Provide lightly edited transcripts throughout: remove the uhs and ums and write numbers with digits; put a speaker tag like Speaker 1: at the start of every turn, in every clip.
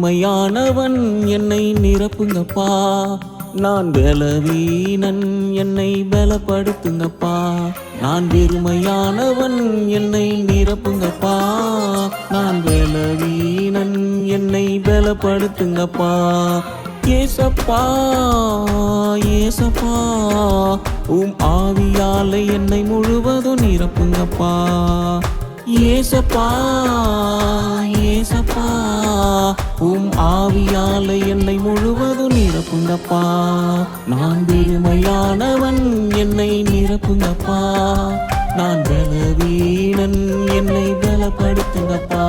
Speaker 1: வெறுமையானவன் என்னை நிரப்புங்கப்பா. நான் பலவீனன் என்னை பலப்படுத்துங்கப்பா. நான் வெறுமையானவன் என்னை நிரப்புங்கப்பா. நான் பலவீனன் என்னை பலப்படுத்துங்கப்பா. ஏசப்பா ஏசப்பா ஆவியால என்னை முழுவதும் நிரப்புங்கப்பா. ஏசப்பா ஏசப்பா ஆவியால என்னை முழுவதும் நிரப்புங்கப்பா. நான் வெறுமையானவன் என்னை நிரப்புங்கப்பா. நான் பலவீனன் என்னை பலப்படுத்துங்கப்பா.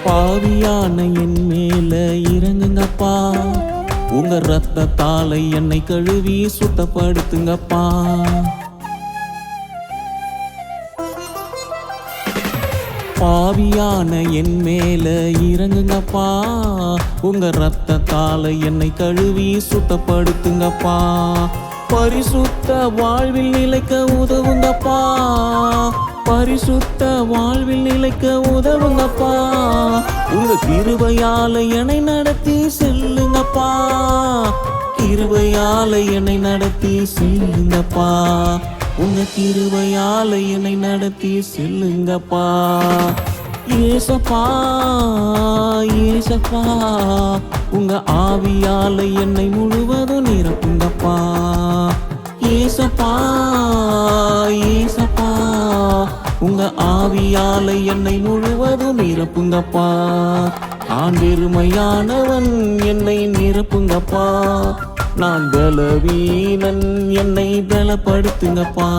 Speaker 1: பாவியான என் மேல இறங்குங்கப்பா. உங்க ரத்தத்தால என்னை கழுவி சுத்தப்படுத்துங்கப்பா. பாவியான என் மேல இறங்குங்கப்பா. உங்க ரத்தத்தால என்னை கழுவி சுத்தப்படுத்துங்கப்பா. பரிசுத்த வாழ்வில் நிலைக்க உதவுங்கப்பா. பரிசுத்த வாழ்வில் நிலைக்க உதவுங்கப்பா. உங்க கிருபையால என்னை நடத்தி செல்லுங்கப்பா. கிருபையால என்னை நடத்தி செல்லுங்கப்பா. உங்க கிருபையால என்னை நடத்தி செல்லுங்கப்பா. ஏசப்பா ஏசப்பா உங்க ஆவியால என்னை முழுவதும் நிரப்புங்கப்பா. ஏசப்பா ஏசப்பா உங்க ஆவியால என்னை முழுவதும் நிரப்புங்கப்பா. நான் வெறுமையானவன் என்னை நிரப்புங்கப்பா. நான் பலவீனன் என்னை பலப்படுத்துங்கப்பா.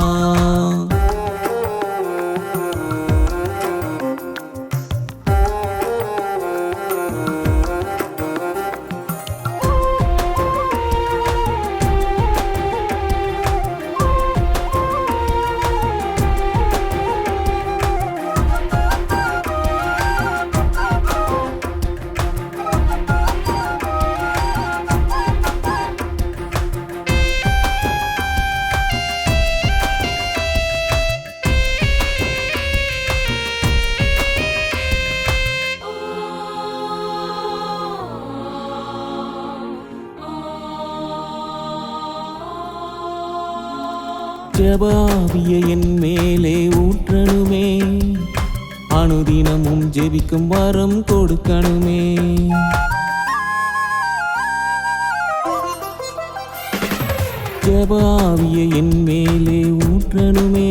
Speaker 1: ஜெபாவிய என் மேலே ஊற்றணுமே. அனுதினமும் ஜெபிக்கும் வரம் கொடுக்கணுமே. ஜெபாவிய என் மேலே ஊற்றணுமே.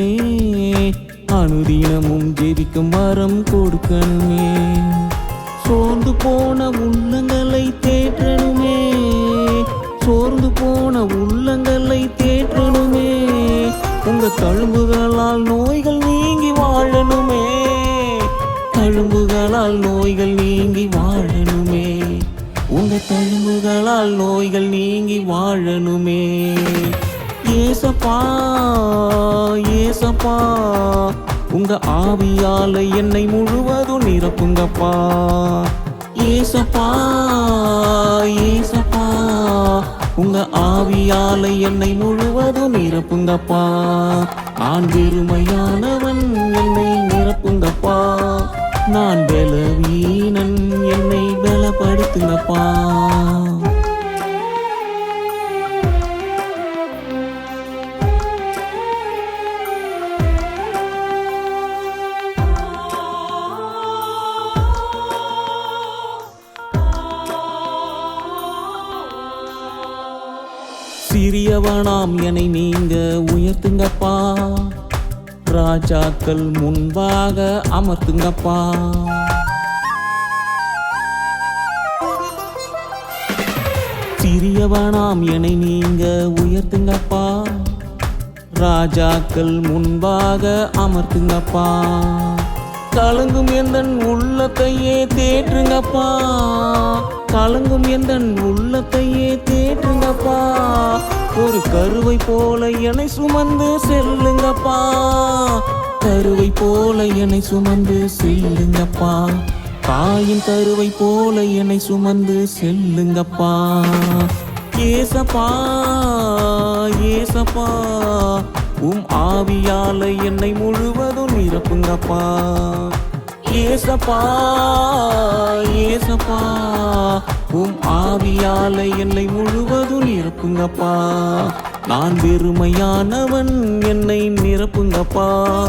Speaker 1: அனுதினமும் ஜெபிக்கும் வரம் கொடுக்கணுமே. சோர்ந்து போன உள்ளங்களை தேற்றணுமே. சோர்ந்து போன உள்ளங்களை தேற்றணுமே. உங்க தழும்புகளால் நோய்கள் நீங்கி வாழணுமே. தழும்புகளால் நோய்கள் நீங்கி வாழணுமே. உங்க தழும்புகளால் நோய்கள் நீங்கி வாழணுமே. ஏசப்பா ஏசப்பா உங்க ஆவியால என்னை முழுவதும் நிரப்புங்கப்பா. ஏசப்பா ஏசப்பா உங்க ஆவியால என்னை முழுவதும் நிரப்புங்கப்பா. நான் வெறுமையானவன் என்னை நிரப்புங்கப்பா. நான் பலவீனன் என்னை பலப்படுத்துங்கப்பா. சிறியவனாம் என்னை நீங்க உயர்த்துங்கப்பா. ராஜாக்கள் முன்பாக அமர்த்துங்கப்பா. சிறியவனாம் என்னை நீங்க உயர்த்துங்கப்பா. ராஜாக்கள் முன்பாக அமர்த்துங்கப்பா. கலங்கும் எந்தன் உள்ளத்தையே தேற்றுங்கப்பா. கலங்கும் எந்தன் உள்ளத்தையே தேற்றுங்கப்பா. ஒரு கருவை போல என்னை சுமந்து செல்லுங்கப்பா. கருவை போல என்னை சுமந்து செல்லுங்கப்பா. தாயின் கருவை போல என்னை சுமந்து செல்லுங்கப்பா. ஏசப்பா ஏசப்பா ஆவியால என்னை முழுவதும் நிரப்புங்கப்பா. ஏசப்பா ஏசப்பா ஆவியால என்னை முழுவதும் நிரப்புங்கப்பா. நான் வெறுமையானவன் என்னை நிரப்புங்கப்பா.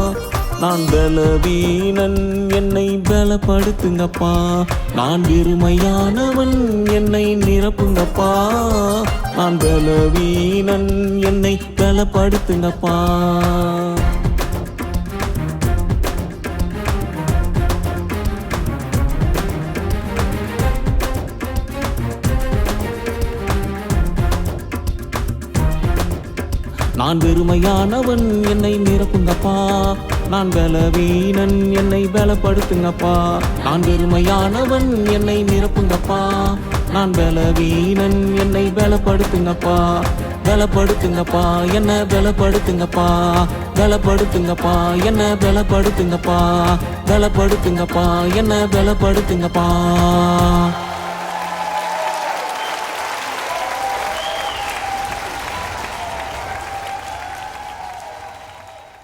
Speaker 1: நான் பலவீனன் என்னை பலப்படுத்துங்கப்பா. நான் வெறுமையானவன் என்னை நிரப்புங்கப்பா. நான் பலவீனன் என்னை பலப்படுத்துங்கப்பா. நான் வெறுமையானவன் என்னை நிரப்புங்கப்பா. நான் பலவீனன் என்னை பலப்படுத்துங்கப்பா. நான் வெறுமையானவன் என்னை நிரப்புங்கப்பா. நான் பலவீனன் என்னை பலப்படுத்துங்கப்பா. பலப்படுத்துங்கப்பா என்ன பலப்படுத்துங்கப்பா. பலப்படுத்துங்கப்பா என்ன பலப்படுத்துங்கப்பா. பலப்படுத்துங்கப்பா என்ன பலப்படுத்துங்கப்பா.